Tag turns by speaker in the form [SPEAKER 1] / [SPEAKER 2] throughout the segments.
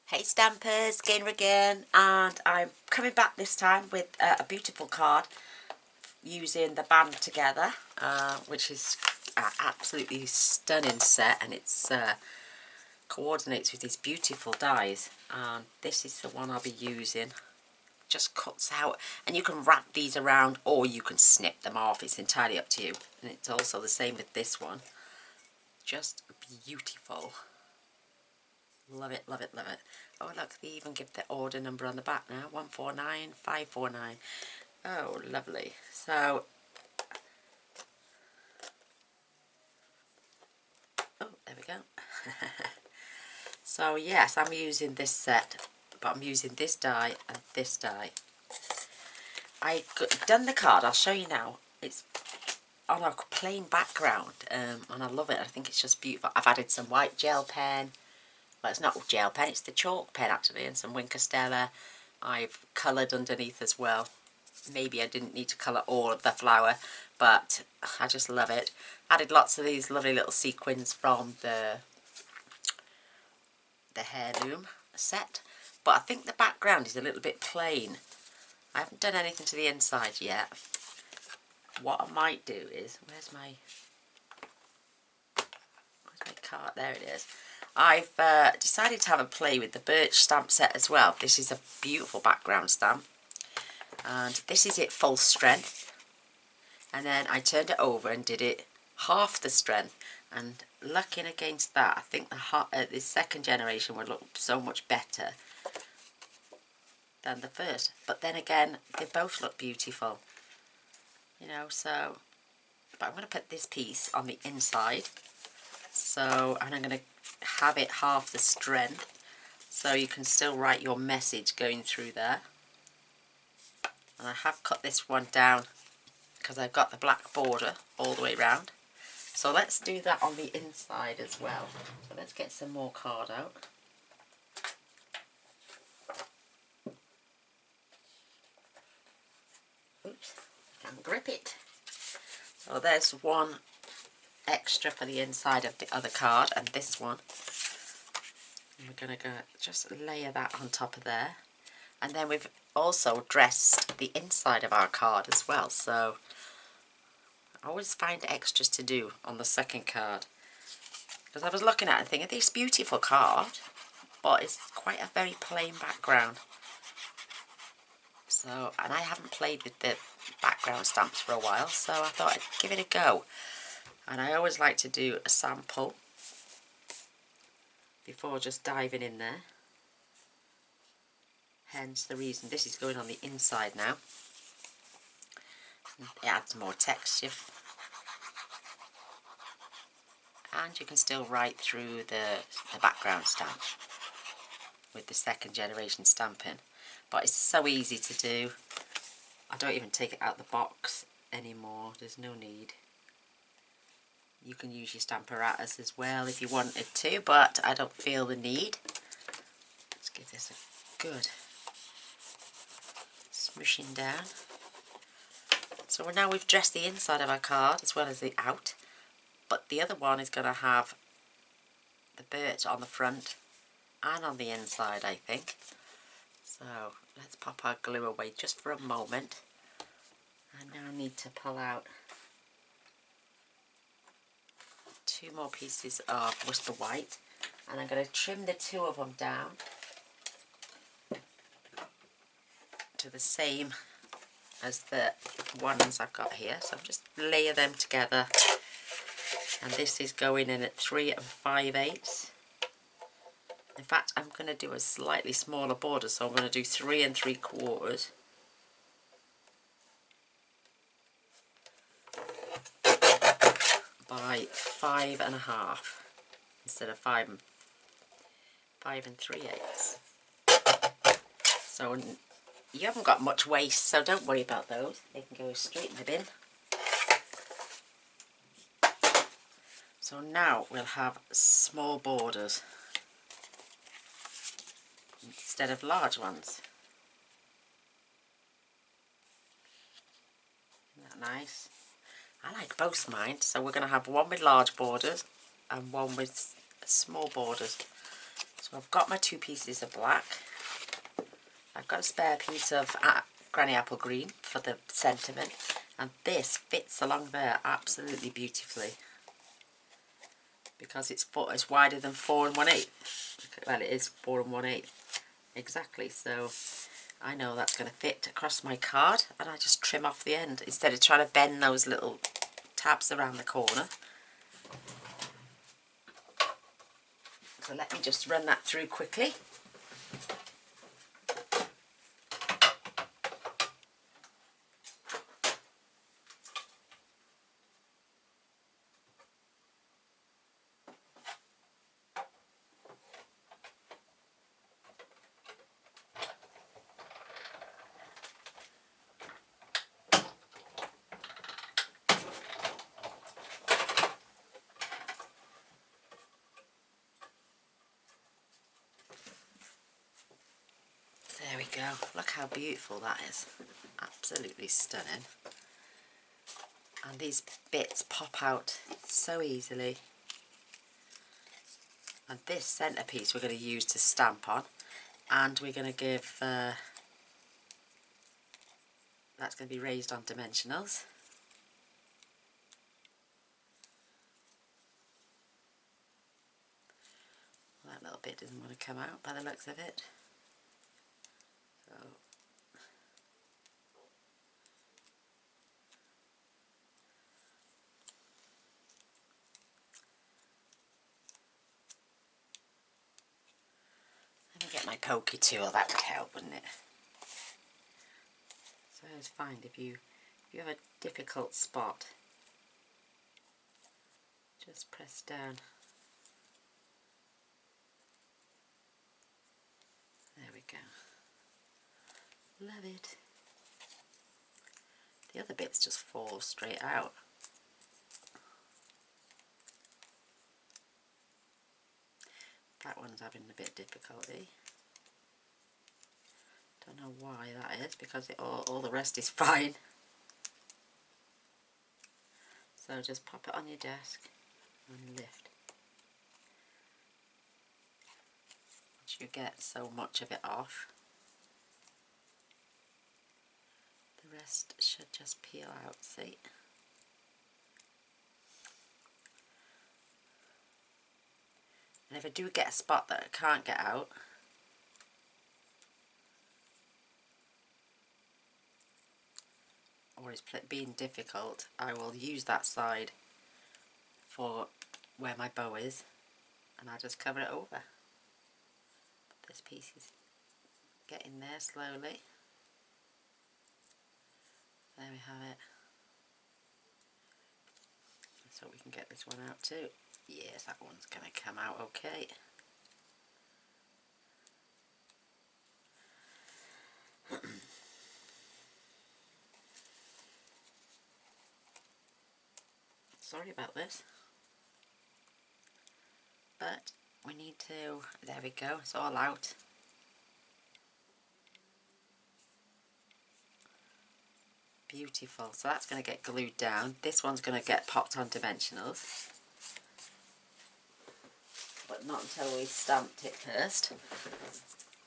[SPEAKER 1] Hey Stampers, Gaynor again, and I'm coming back this time with a beautiful card using the band together, which is absolutely stunning set, and it's coordinates with these beautiful dies. And this is the one I'll be using. Just cuts out, and you can wrap these around or you can snip them off. It's entirely up to you. And it's also the same with this one. Just beautiful. Love it, love it, love it. Oh look, they even give the order number on the back now. 149549. Oh, lovely. So, oh, there we go. So yes, I'm using this set, but I'm using this die and this die. I've done the card, I'll show you now. It's on a plain background, and I love it. I think it's just beautiful. I've added some white gel pen. Well, it's not gel pen, it's the chalk pen actually, and some Winkostella. I've coloured underneath as well. Maybe I didn't need to colour all of the flower, but I just love it. Added lots of these lovely little sequins from the heirloom set, but I think the background is a little bit plain. I haven't done anything to the inside yet. What I might do is, where's my card? There it is. I've decided to have a play with the birch stamp set as well. This is a beautiful background stamp, and this is it full strength, and then I turned it over and did it half the strength, and looking against that, I think the second generation would look so much better than the first. But then again, they both look beautiful, you know. So, but I'm going to put this piece on the inside, so, and I'm going to have it half the strength, so you can still write your message going through there. And I have cut this one down because I've got the black border all the way around. So let's do that on the inside as well. So let's get some more card out. Oops, I can't grip it. So there's one extra for the inside of the other card, and this one. And we're going to just layer that on top of there. And then we've also dressed the inside of our card as well. So I always find extras to do on the second card, because I was looking at it thinking, this beautiful card, but it's quite a very plain background. So, and I haven't played with the background stamps for a while, so I thought I'd give it a go. And I always like to do a sample before just diving in there. Hence the reason this is going on the inside now. It adds more texture. And you can still write through the background stamp with the second generation Stampin'. But it's so easy to do. I don't even take it out the box anymore. There's no need. You can use your Stamparatus as well if you wanted to, but I don't feel the need. Let's give this a good smushing down. So now we've dressed the inside of our card as well as the out. But the other one is going to have the birch on the front and on the inside, I think. So let's pop our glue away just for a moment. I now need to pull out 2 more pieces of Worcester white, and I'm going to trim the 2 of them down to the same as the ones I've got here. So I'll just layer them together. And this is going in at 3 5/8. In fact, I'm going to do a slightly smaller border, so I'm going to do 3 3/4. By 5 1/2 instead of 5 3/8. So you haven't got much waste, so don't worry about those. They can go straight in the bin. So now we'll have small borders instead of large ones. Isn't that nice? I like both mine, so we're going to have one with large borders and one with small borders. So So I've got my 2 pieces of black. I've got a spare piece of Granny Apple Green for the sentiment, and this fits along there absolutely beautifully because it's wider than 4 1/8. Well, it is 4 1/8 exactly, so I know that's going to fit across my card, and I just trim off the end instead of trying to bend those little tabs around the corner. So let me just run that through quickly. There we go. Look how beautiful that is. Absolutely stunning. And these bits pop out so easily. And this centrepiece we're going to use to stamp on, and we're going to give that's going to be raised on dimensionals. That little bit doesn't want to come out by the looks of it. So let me get my pokey tool, that would help, wouldn't it? So it's fine if you have a difficult spot, just press down. There we go. Love it. The other bits just fall straight out. That one's having a bit of difficulty. Don't know why that is, because all the rest is fine. So just pop it on your desk and lift. Once you get so much of it off, the rest should just peel out, see? And if I do get a spot that I can't get out, or it's being difficult, I will use that side for where my bow is, and I'll just cover it over. This piece is getting there slowly. There we have it. So we can get this one out too. Yes, that one's going to come out okay. Sorry about this. But we need to, there we go, it's all out. Beautiful. So that's going to get glued down. This one's going to get popped on dimensionals. But not until we stamped it first.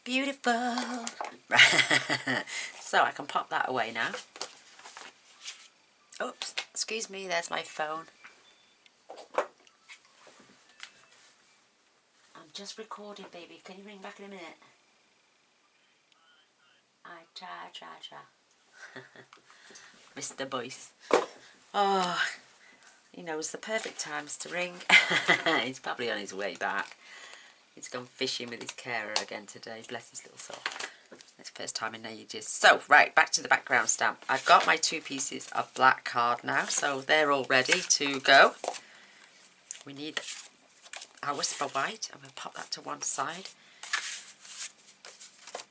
[SPEAKER 1] Beautiful! So I can pop that away now. Oops, excuse me, there's my phone. I'm just recording, baby. Can you ring back in a minute? I try. Mr. Boyce. Oh, he knows the perfect times to ring. He's probably on his way back. He's gone fishing with his carer again today. Bless his little soul. It's the first time in ages. So, right, back to the background stamp. I've got my 2 pieces of black card now, so they're all ready to go. We need our Whisper White. I'm going to pop that to one side.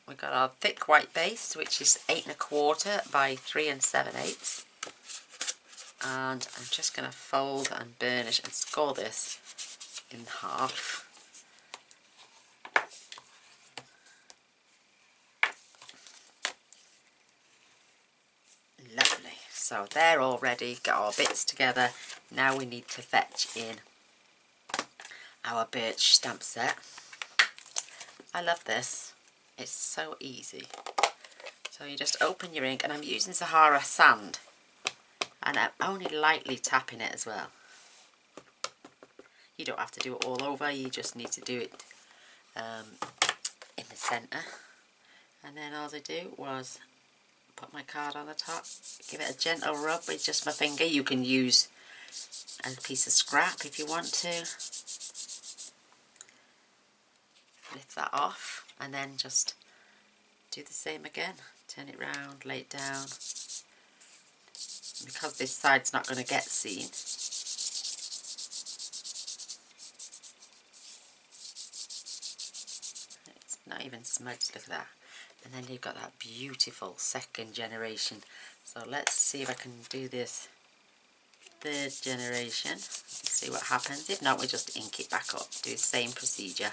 [SPEAKER 1] We've got our thick white base, which is 8 1/4 by 3 7/8. And I'm just going to fold and burnish and score this in half. Lovely. So they're all ready, got our bits together. Now we need to fetch in our birch stamp set. I love this. It's so easy. So you just open your ink, and I'm using Sahara sand, and I'm only lightly tapping it as well. You don't have to do it all over, you just need to do it in the centre. And then all I do was put my card on the top, give it a gentle rub with just my finger. You can use a piece of scrap if you want to. Lift that off, and then just do the same again. Turn it round, lay it down. Because this side's not going to get seen, it's not even smudged, look at that. And then you've got that beautiful second generation. So let's see if I can do this third generation and see what happens. If not, we just ink it back up, do the same procedure.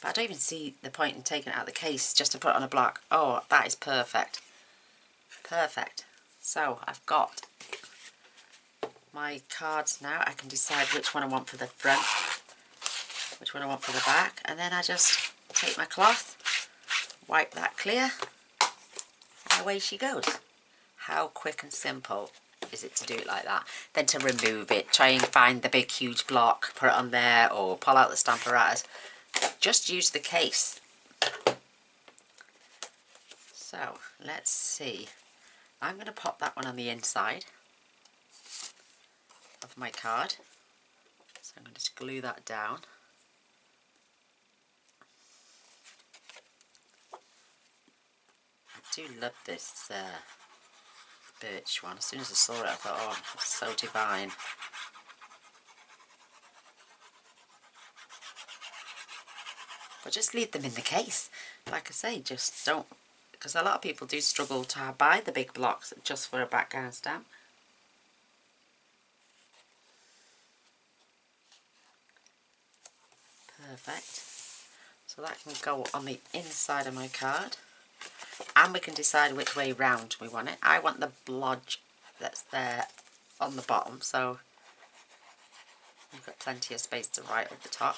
[SPEAKER 1] But I don't even see the point in taking it out of the case just to put it on a block. Oh, that is perfect. Perfect. So I've got my cards now. I can decide which one I want for the front, which one I want for the back, and then I just take my cloth, wipe that clear, and away she goes. How quick and simple is it to do it like that? Then to remove it, try and find the big huge block, put it on there, or pull out the stamp apparatus. Just use the case. So let's see. I'm going to pop that one on the inside of my card. So I'm going to just glue that down. I do love this birch one. As soon as I saw it, I thought, oh, it's so divine. But just leave them in the case. Like I say, just don't, because a lot of people do struggle to buy the big blocks just for a background stamp. Perfect. So that can go on the inside of my card. And we can decide which way round we want it. I want the blodge that's there on the bottom, so you've got plenty of space to write up the top.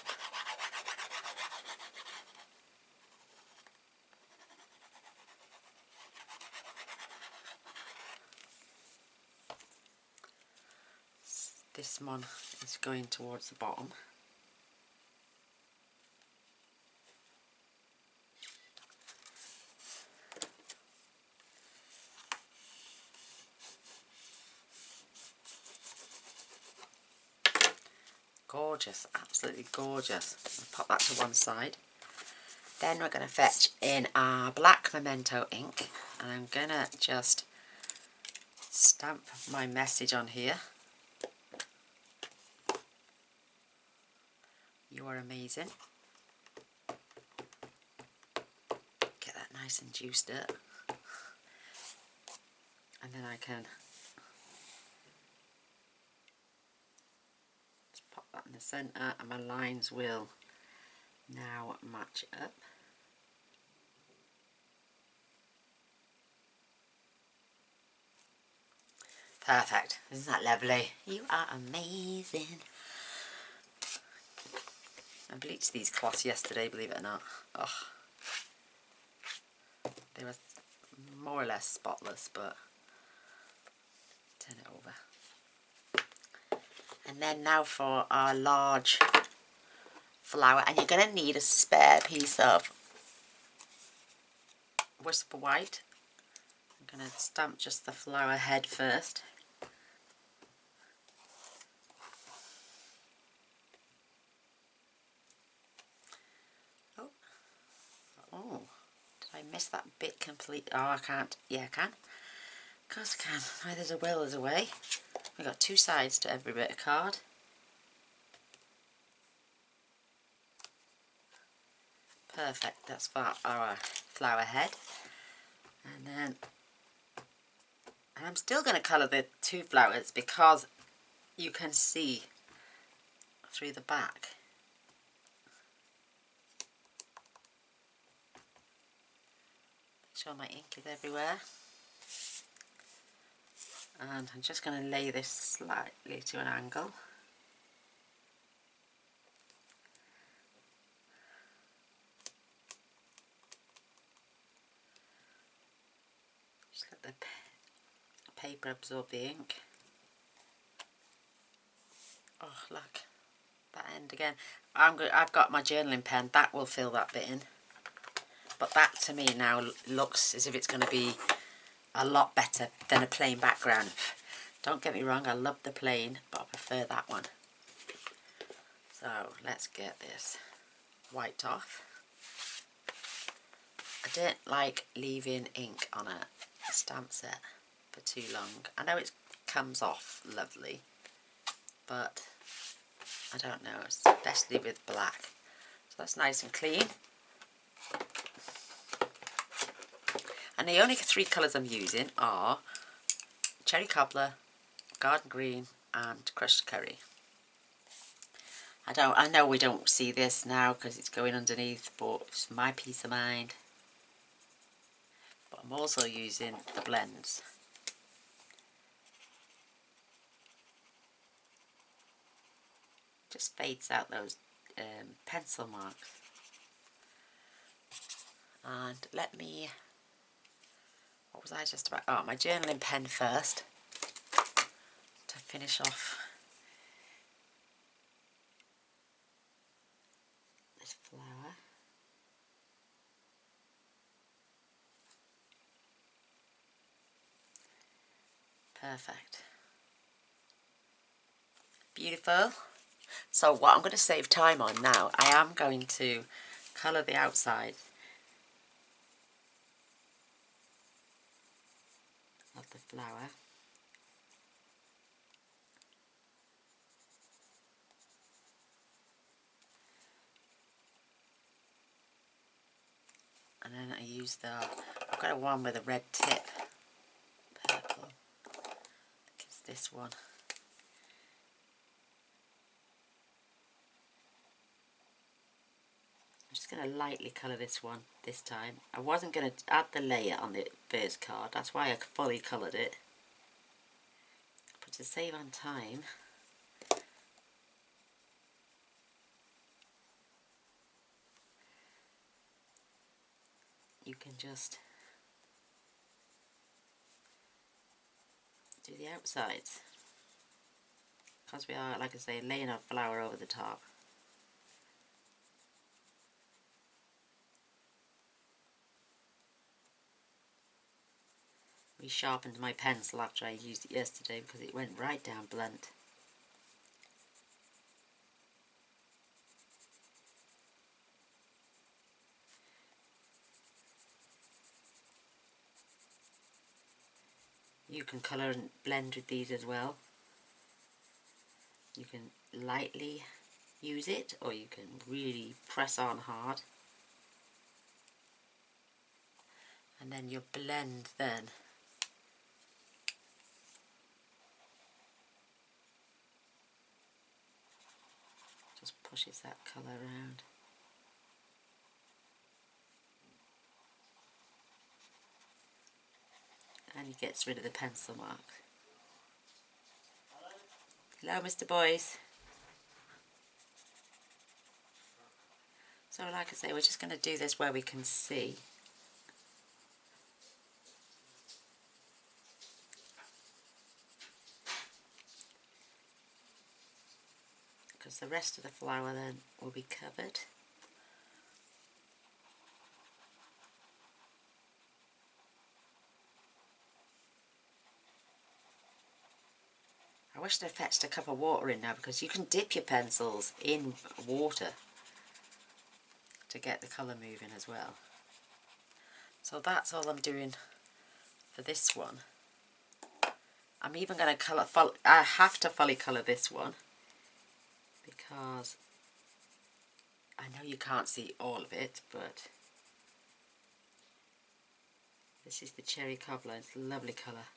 [SPEAKER 1] This one is going towards the bottom. Gorgeous, absolutely gorgeous. I'll pop that to one side. Then we're going to fetch in our black memento ink, and I'm going to just stamp my message on here. You are amazing. Get that nice and juiced up. And then I can just pop that in the centre, and my lines will now match up. Perfect. Isn't that lovely? You are amazing. I bleached these cloths yesterday, believe it or not. Oh, they were more or less spotless, but turn it over. And then now for our large flower, and you're going to need a spare piece of Whisper White. I'm going to stamp just the flower head first. Oh, did I miss that bit completely? Oh, I can't. Yeah, I can. Of course I can. Where there's a will, there's a way. We've got two sides to every bit of card. Perfect. That's for our flower head. And then, and I'm still going to colour the two flowers because you can see through the back. Make sure my ink is everywhere. And I'm just going to lay this slightly to an angle. Just let the paper absorb the ink. Oh, look, that end again. I've got my journaling pen, that will fill that bit in. But that to me now looks as if it's going to be a lot better than a plain background. Don't get me wrong, I love the plain, but I prefer that one. So let's get this wiped off. I don't like leaving ink on a stamp set for too long. I know it comes off lovely, but I don't know, especially with black. So that's nice and clean. And the only three colours I'm using are Cherry Cobbler, Garden Green and Crushed Curry. I know we don't see this now because it's going underneath, but it's my peace of mind. But I'm also using the blends. Just fades out those pencil marks. And let me, what was I just about? Oh, my journaling pen first to finish off this flower. Perfect. Beautiful. So what I'm going to save time on now, I am going to colour the outside of the flower. And then I use I've got a one with a red tip, purple, I think it's this one. I'm just going to lightly colour this one this time. I wasn't going to add the layer on the first card, that's why I fully coloured it. But to save on time, you can just do the outsides. Because we are, like I say, laying our flower over the top. Resharpened my pencil after I used it yesterday because it went right down blunt. You can colour and blend with these as well. You can lightly use it or you can really press on hard. And then your blend then just pushes that colour around. And he gets rid of the pencil mark. Hello, Mr. Boyce. So like I say, we're just going to do this where we can see. Because the rest of the flower then will be covered. I wish they'd fetched a cup of water in now because you can dip your pencils in water to get the colour moving as well. So that's all I'm doing for this one. I'm even going to colour, I have to fully colour this one because I know you can't see all of it, but this is the Cherry Cobbler, it's a lovely colour.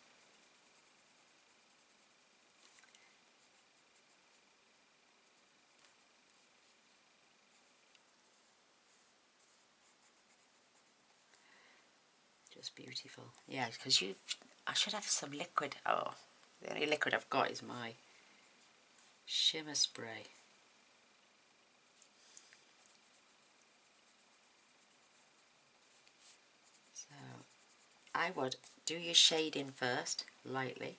[SPEAKER 1] Just beautiful. Yeah, because I should have some liquid. Oh, the only liquid I've got is my shimmer spray. So I I would do your shading first, lightly.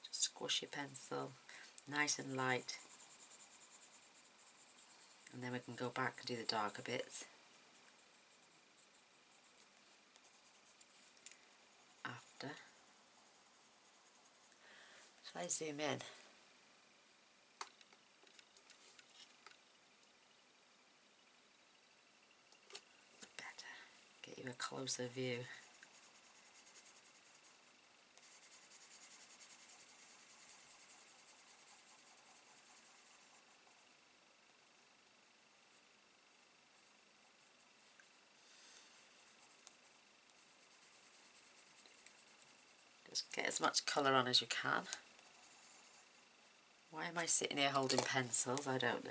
[SPEAKER 1] Just squish your pencil nice and light. And then we can go back and do the darker bits. After. Shall I zoom in? Better. Get you a closer view. Just get as much colour on as you can. Why am I sitting here holding pencils? I don't know.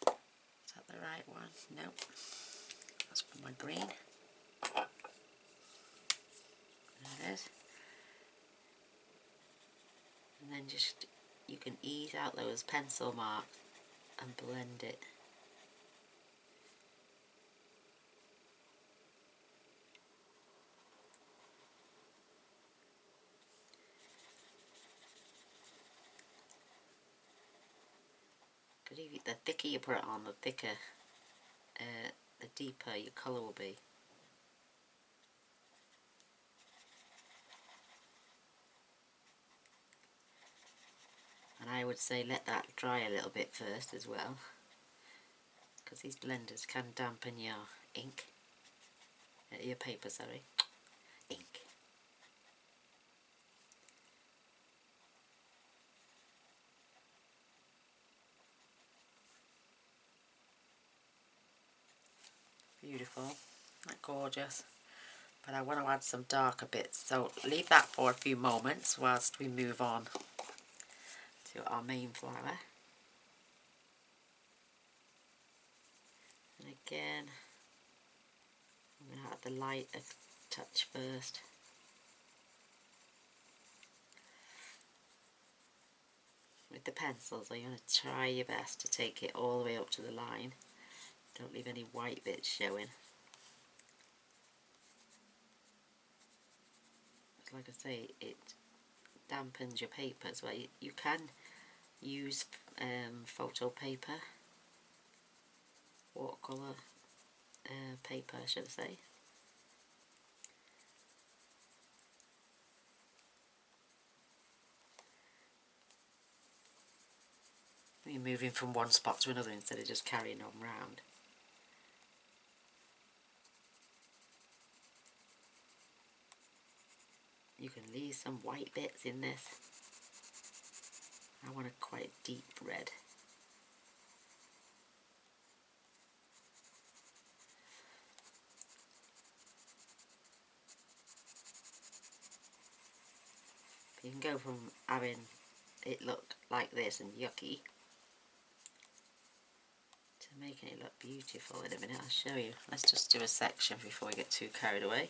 [SPEAKER 1] Is that the right one? Nope. That's for my green. There it is. And then just, you can ease out those pencil marks and blend it. Because the thicker you put it on, the thicker, the deeper your colour will be. And I would say let that dry a little bit first as well, because these blenders can dampen your ink, your paper, sorry, ink. Beautiful, isn't that gorgeous? But I want to add some darker bits, so leave that for a few moments whilst we move on to our main flower. And again, I'm going to add the light a touch first. With the pencils, you're going to try your best to take it all the way up to the line. Don't leave any white bits showing. Like I say, it dampens your paper as well. You can use photo paper, watercolour paper should I say. You're moving from one spot to another instead of just carrying on round. You can leave some white bits in this. I want a quite deep red. You can go from having it look like this and yucky to making it look beautiful. In a minute I'll show you. Let's just do a section before we get too carried away.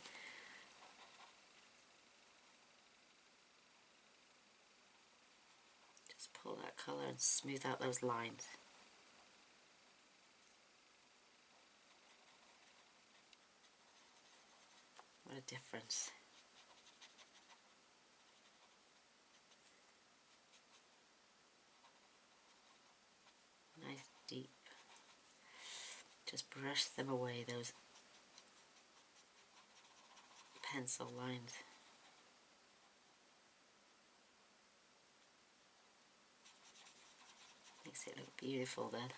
[SPEAKER 1] Just pull that colour and smooth out those lines. What a difference. Nice deep. Just brush them away, those pencil lines. Makes it look beautiful then.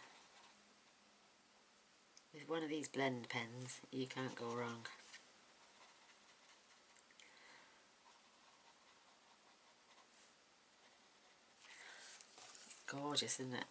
[SPEAKER 1] With one of these blend pens, you can't go wrong. Gorgeous, isn't it?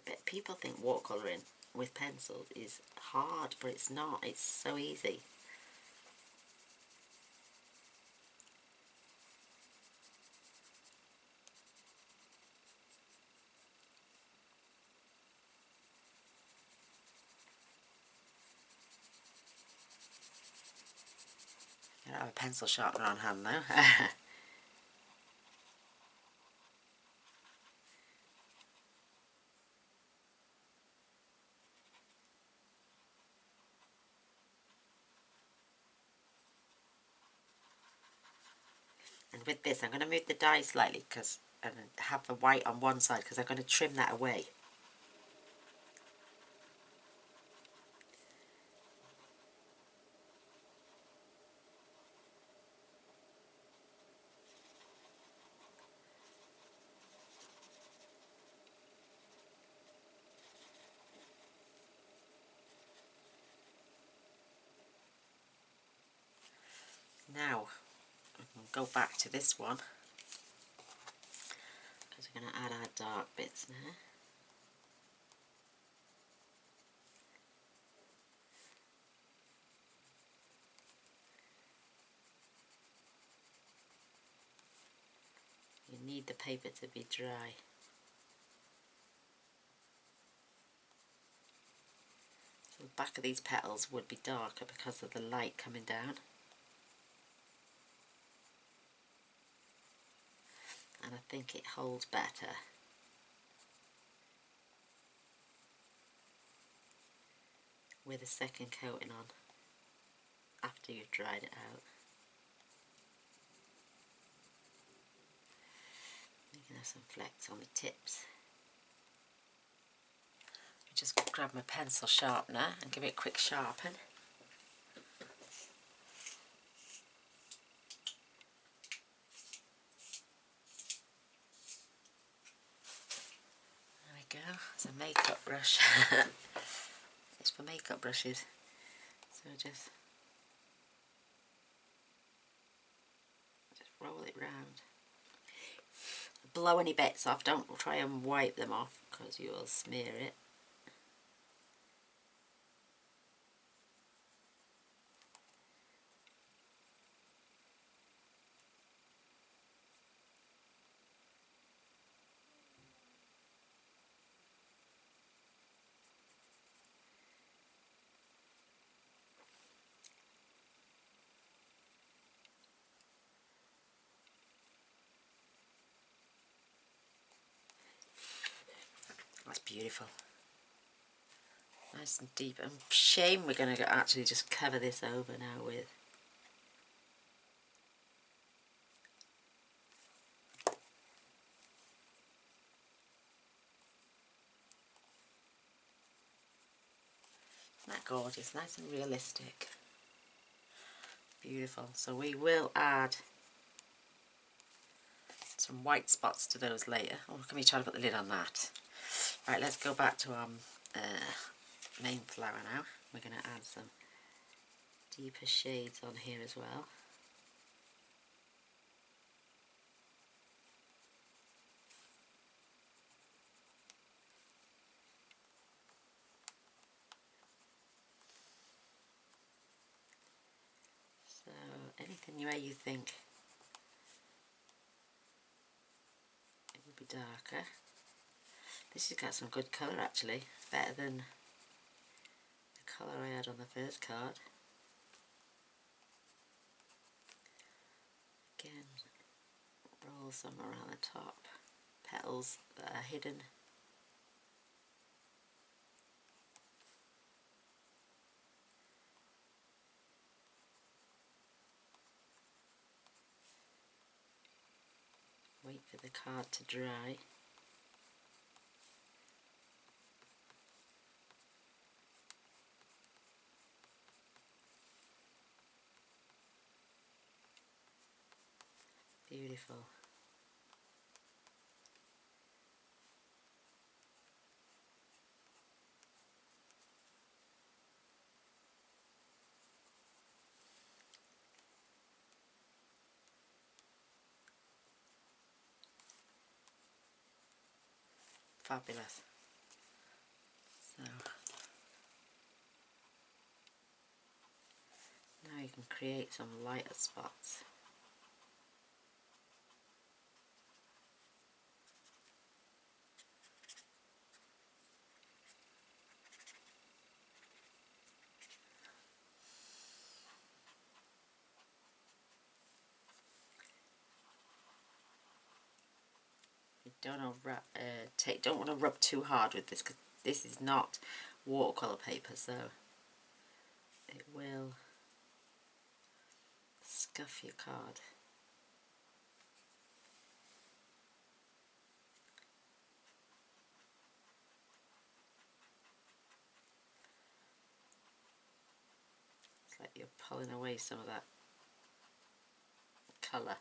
[SPEAKER 1] But people think watercolouring with pencils is hard, but it's not. It's so easy. Don't have a pencil sharpener on hand though. And with this I'm going to move the die slightly and have the white on one side because I'm going to trim that away. Now we'll go back to this one because we're going to add our dark bits now. You need the paper to be dry. So the back of these petals would be darker because of the light coming down. And I think it holds better. With a second coating on after you've dried it out. You can have some flecks on the tips. Just grab my pencil sharpener and give it a quick sharpen. There we go, it's a makeup brush. It's for makeup brushes. So just roll it round. Blow any bits off, don't try and wipe them off because you will smear it. That's beautiful. Nice and deep. And shame we're going to actually just cover this over now with. Isn't that gorgeous? Nice and realistic. Beautiful. So we will add some white spots to those later. Oh, can we try to put the lid on that? Right, let's go back to our main flower now. We're going to add some deeper shades on here as well. So anything where you think it would be darker. This has got some good colour actually. It's better than the colour I had on the first card. Again, roll some around the top. Petals that are hidden. Wait for the card to dry. Beautiful. Fabulous. So now you can create some lighter spots. don't want to rub too hard with this, because this is not watercolour paper, so it will scuff your card. It's like you're pulling away some of that colour.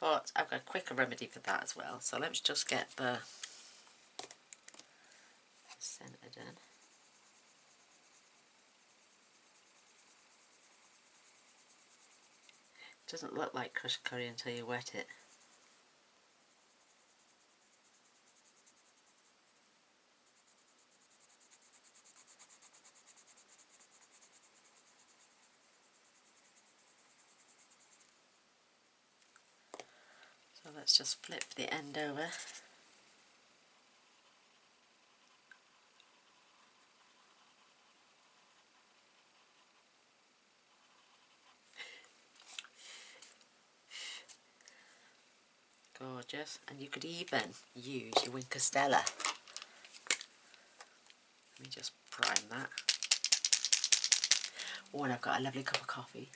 [SPEAKER 1] But I've got a quicker remedy for that as well. So let's just get the centre done. It doesn't look like crushed curry until you wet it. So let's just flip the end over. Gorgeous. And you could even use your Wink of Stella. Let me just prime that. Oh, and I've got a lovely cup of coffee.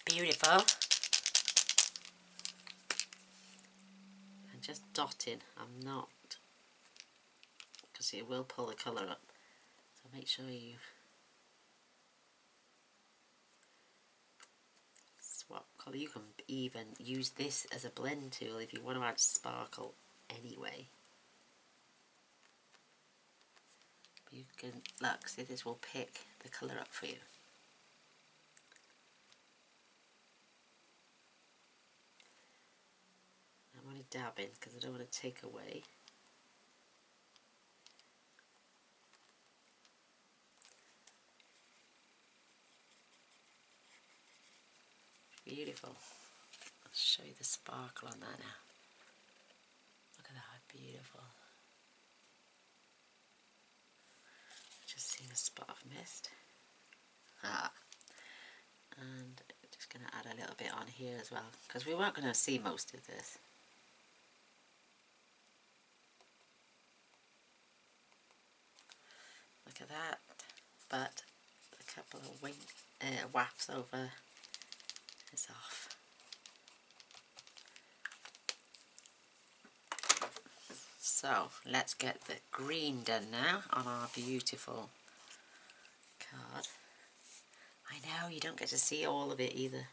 [SPEAKER 1] Beautiful. And just dotting. I'm not, because it will pull the colour up. So make sure you swap colour. You can even use this as a blend tool if you want to add sparkle anyway. You can, look, see, this will pick the colour up for you. I'm only dabbing because I don't want to take away. Beautiful. I'll show you the sparkle on that now. Look at that, how beautiful. Just seen a spot of mist. And just going to add a little bit on here as well, because we weren't going to see most of this. Look at that. But a couple of wafts over is off. So let's get the green done now on our beautiful card. I know, you don't get to see all of it either.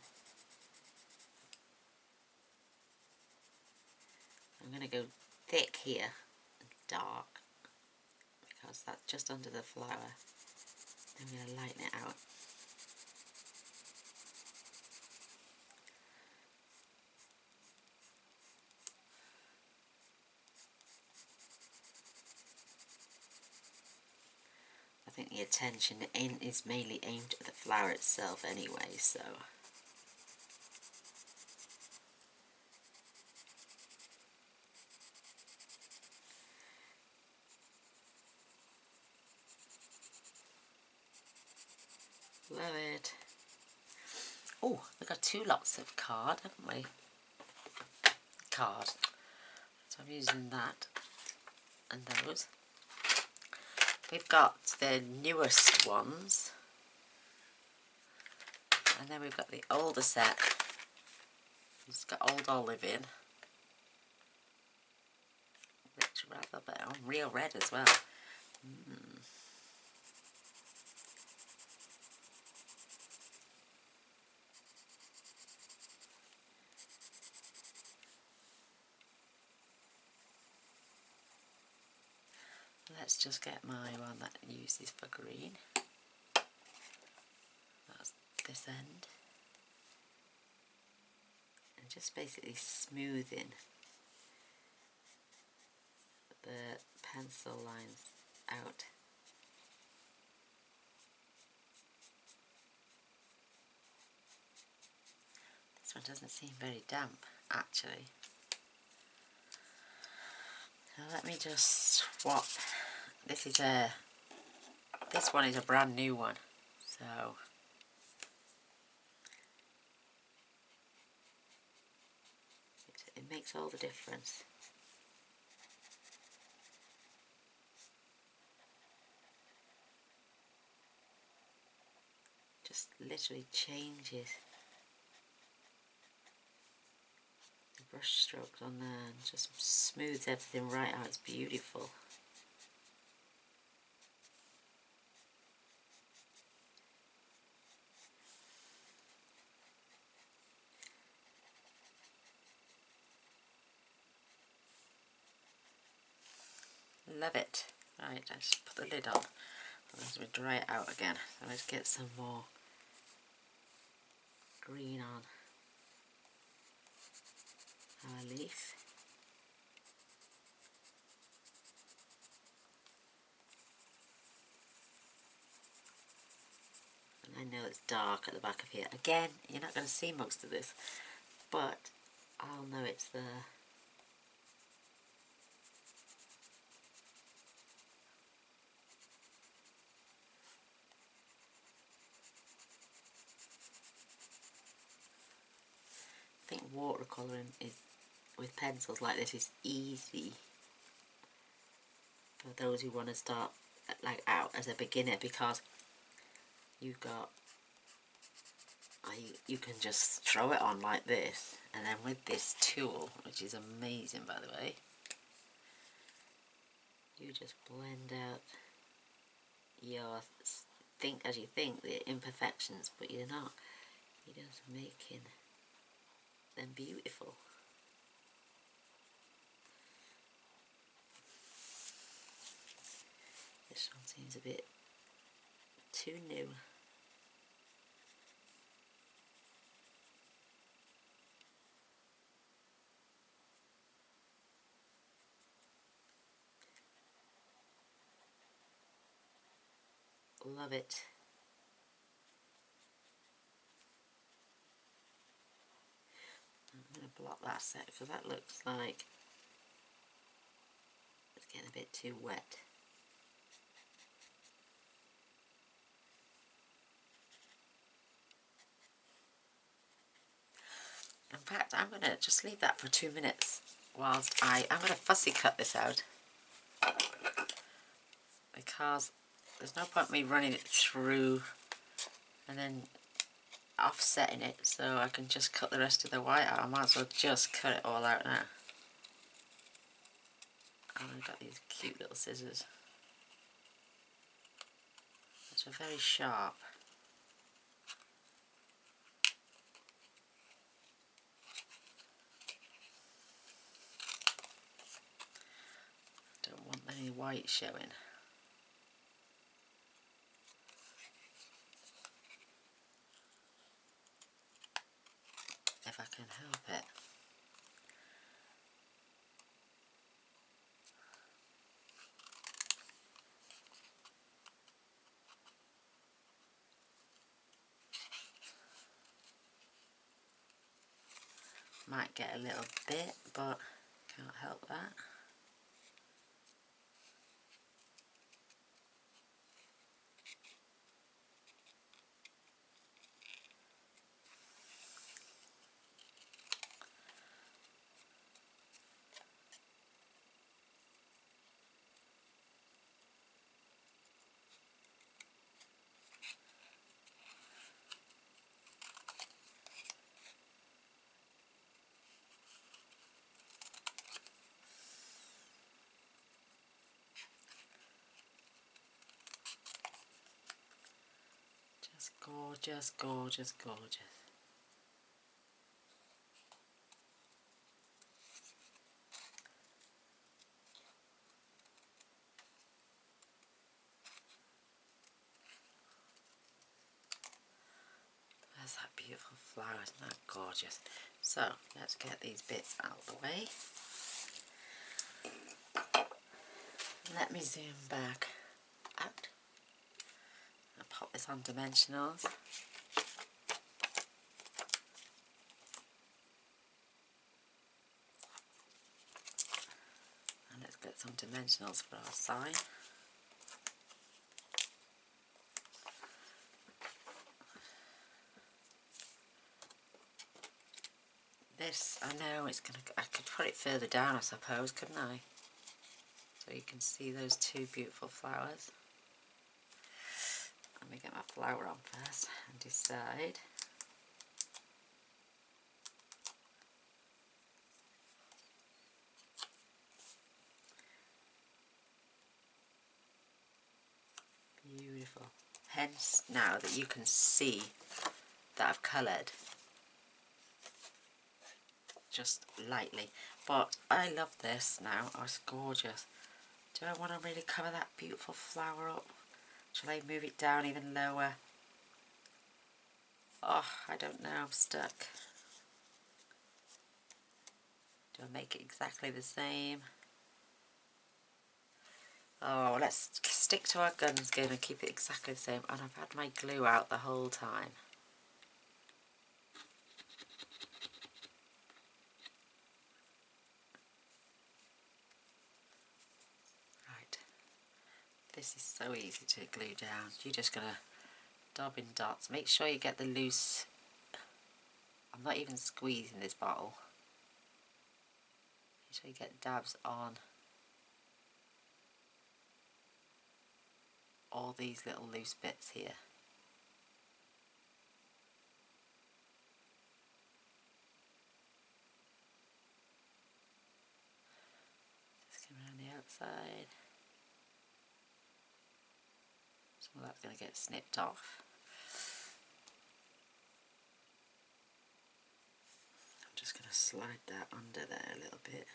[SPEAKER 1] I'm going to go thick here and dark, because that's just under the flower. I'm going to lighten it out. I think the attention is mainly aimed at the flower itself anyway, so. Love it. Oh, we've got two lots of card, haven't we? Card. So I'm using that and those. We've got the newest ones, and then we've got the older set. It's got Old Olive in, rich rather, but on real red as well. Let's just get my one that uses for green. That's this end. And just basically smoothing the pencil lines out. This one doesn't seem very damp, actually. So let me just swap. This one is a brand new one, so It makes all the difference. Just literally changes the brush strokes on there and just smooths everything right out. It's beautiful. Love it. Right, let's put the lid on. Let's dry it out again. So let's get some more green on our leaf. And I know it's dark at the back of here. Again, you're not going to see most of this, but I'll know it's there. I think watercolouring is, with pencils like this, is easy for those who want to start like out as a beginner, because you've got, you can just throw it on like this, and then with this tool, which is amazing by the way, you just blend out your as you think the imperfections, but you're not. You're just making them beautiful. This one seems a bit too new. Love it. I'm going to block that set because that looks like it's getting a bit too wet. In fact, I'm going to just leave that for 2 minutes whilst I'm going to fussy cut this out, because there's no point me running it through and then offsetting it, so I can just cut the rest of the white out. I might as well just cut it all out now. And I've got these cute little scissors which are very sharp. Don't want any white showing. If I can help it. Might get a little bit, but can't help that. Just gorgeous, gorgeous, gorgeous. There's that beautiful flower, isn't that gorgeous? So let's get these bits out of the way. Let me zoom back out. I'll pop this on dimensionals. And let's get some dimensionals for our sign. This, I know it's gonna, I could put it further down I suppose, couldn't I? So you can see those two beautiful flowers. Let me get my flower on first and decide. Beautiful. Hence now that you can see that I've coloured just lightly. But I love this now. Oh, it's gorgeous. Do I want to really cover that beautiful flower up? Shall I move it down even lower? Oh, I don't know. I'm stuck. Do I make it exactly the same? Oh, let's stick to our guns again and keep it exactly the same. And I've had my glue out the whole time. Right. This is so easy to glue down. You're just going to dab in dots. Make sure you get the loose... I'm not even squeezing this bottle. Make sure you get dabs on all these little loose bits here. Just come around the outside. Some of that's going to get snipped off. I'm just going to slide that under there a little bit.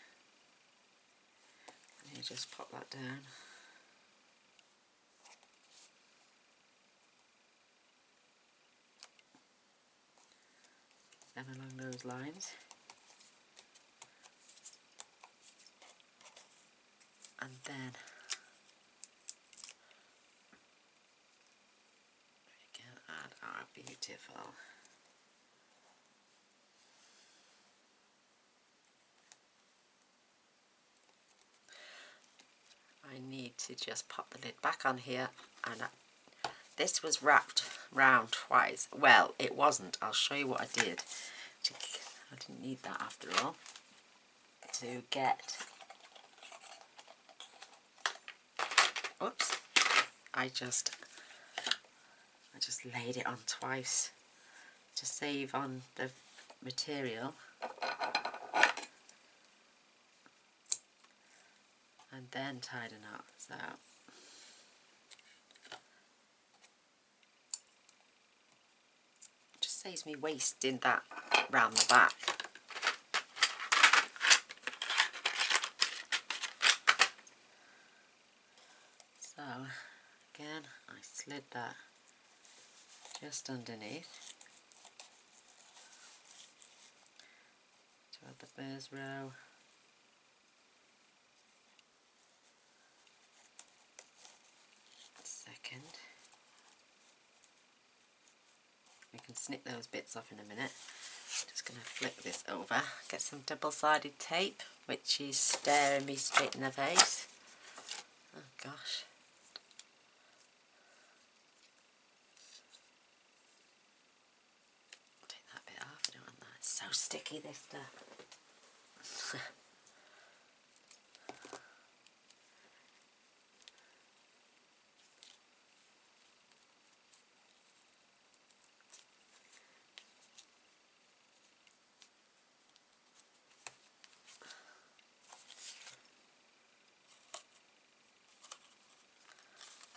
[SPEAKER 1] And you just pop that down. Then along those lines. And then we can add our beautiful I need to just pop the lid back on here, and this was wrapped round twice. Well, it wasn't. I'll show you what I did. I didn't need that after all. To get... Oops. I just laid it on twice to save on the material. And then tied a knot. So just saves me wasting that round the back. So again, I slid that just underneath to add the first row. Second. We can snip those bits off in a minute. Just going to flick this over, get some double-sided tape, which is staring me straight in the face. Oh gosh. Take that bit off, I don't want that. It's so sticky, this stuff.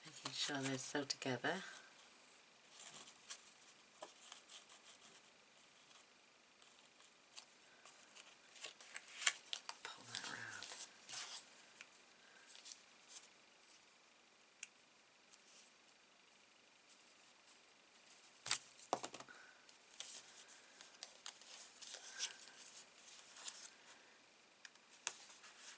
[SPEAKER 1] Making sure they're sew together. Pull that around.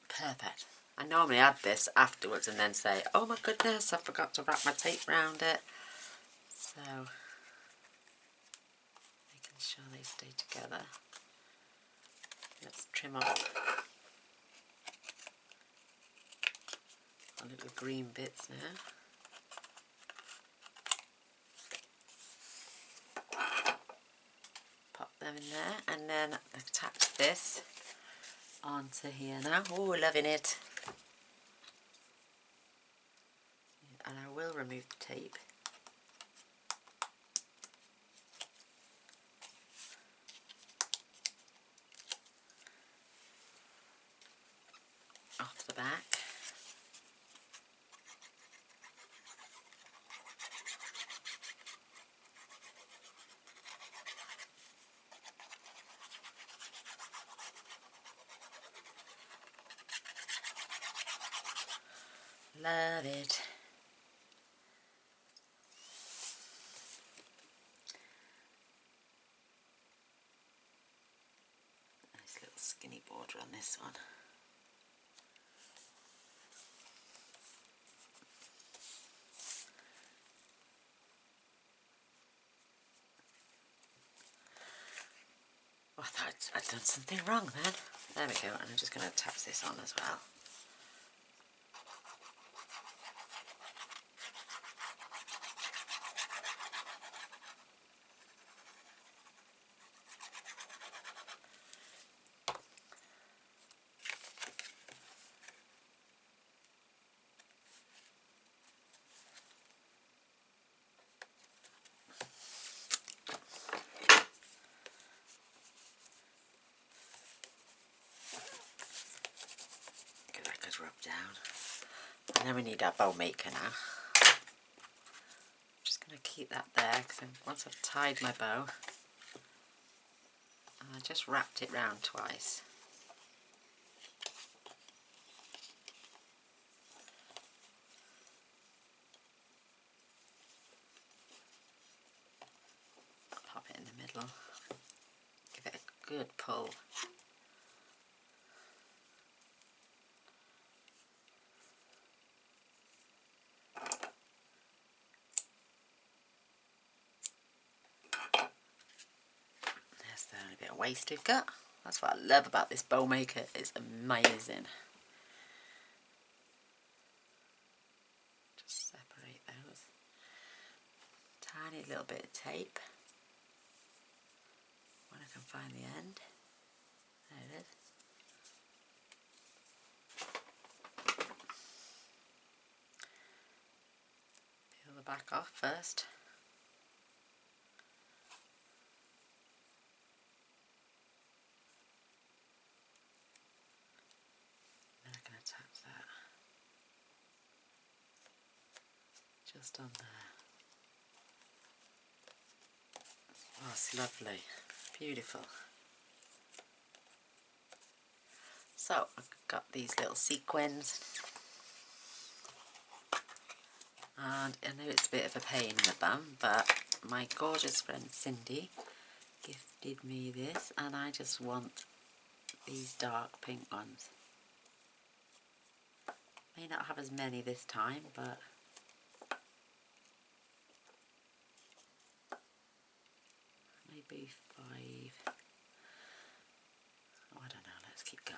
[SPEAKER 1] Perfect. I normally add this afterwards and then say, oh my goodness, I forgot to wrap my tape around it. So, making sure they stay together. Let's trim off our little green bits now. Pop them in there, and then attach this onto here now. Oh, loving it. And I will remove the tape. Off the back. Love it. Nice little skinny border on this one. Oh, I thought I'd done something wrong then. There we go, and I'm just going to attach this on as well. Get that good rub down. And then we need our bow maker now. I'm just going to keep that there because once I've tied my bow, I just wrapped it round twice. Pop it in the middle. Give it a good pull. There's the only bit of waste we've got. That's what I love about this bow maker. It's amazing. Just separate those. Tiny little bit of tape. When I can find the end. There it is. Peel the back off first. Then I can attach that just on there. Oh, it's lovely. Beautiful. So I've got these little sequins, and I know it's a bit of a pain in the bum, but my gorgeous friend Cindy gifted me this, and I just want these dark pink ones. May not have as many this time, but maybe 5. Oh, I don't know, let's keep going.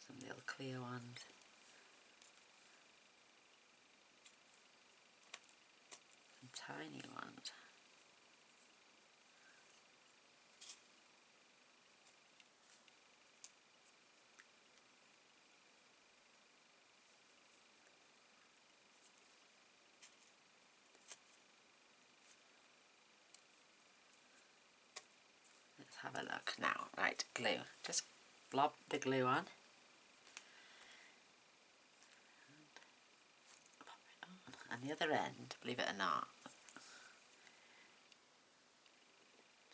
[SPEAKER 1] Some little clear ones. Some tiny ones. Let's have a look now. Right, glue. Just blob the glue on. Pop it on. And the other end, believe it or not,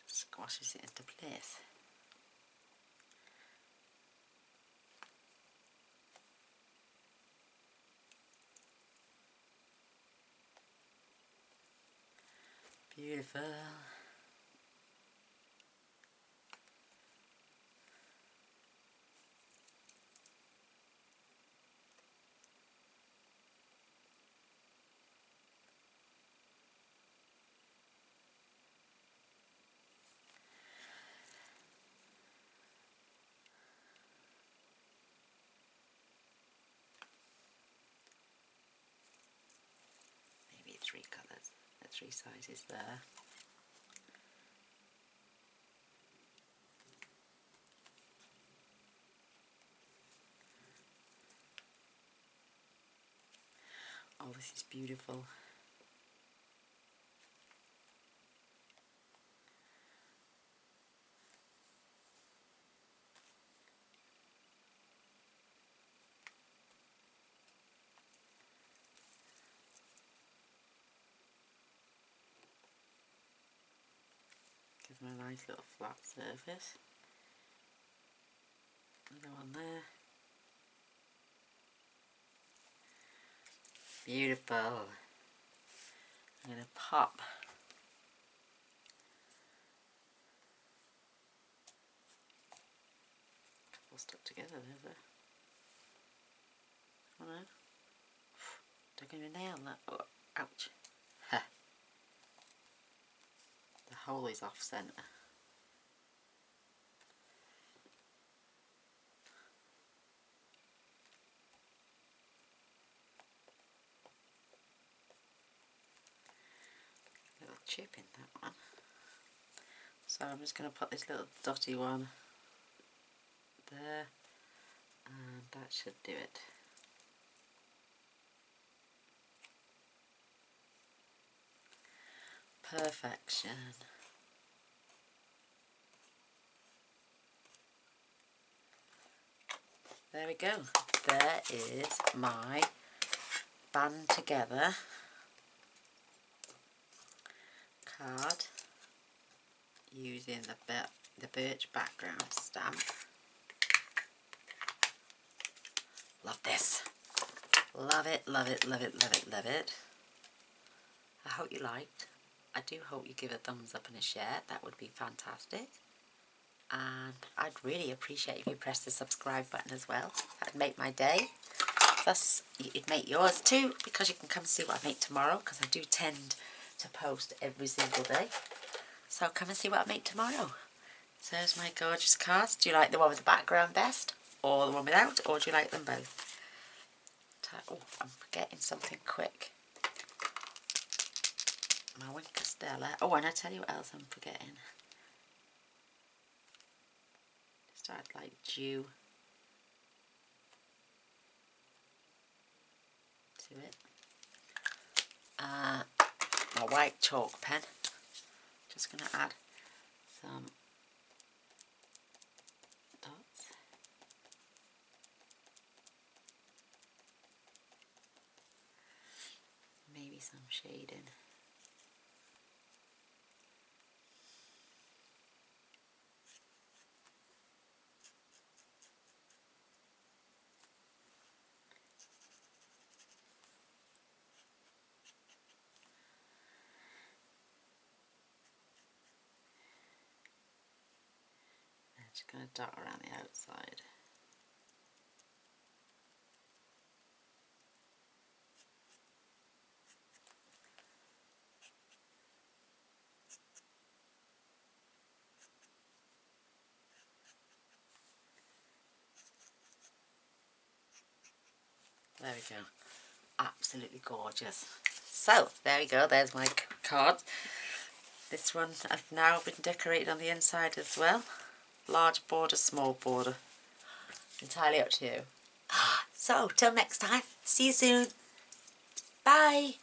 [SPEAKER 1] just squashes it into place. Beautiful. Maybe 3 colours, 3 sizes there. this is beautiful. Gives them a nice little flat surface. Another one there. Beautiful. I'm going to pop a couple stuck together there. Oh no. Don't get a nail on that. Oh, ouch. Ha. The hole is off centre. Little chip in that one. So I'm just going to put this little dotty one there, and that should do it. Perfection. There we go. There is my band together card using the birch background stamp. Love this. Love it, love it, love it, love it, love it. I hope you liked. I do hope you give a thumbs up and a share. That would be fantastic. And I'd really appreciate if you press the subscribe button as well. That'd make my day. Plus, it'd make yours too, because you can come see what I make tomorrow, because I do tend to post every single day. So come and see what I make tomorrow. So there's my gorgeous cards. Do you like the one with the background best, or the one without, or do you like them both? Oh, I'm forgetting something quick. My Winker Stella. Oh, and I tell you what else I'm forgetting. Just add like dew to it. My white chalk pen. Just going to add some dots. Maybe some shading. Just going to dot around the outside. There we go. Absolutely gorgeous. So, there we go. There's my card. This one I've now been decorated on the inside as well. Large border, small border. Entirely up to you. So, till next time. See you soon. Bye.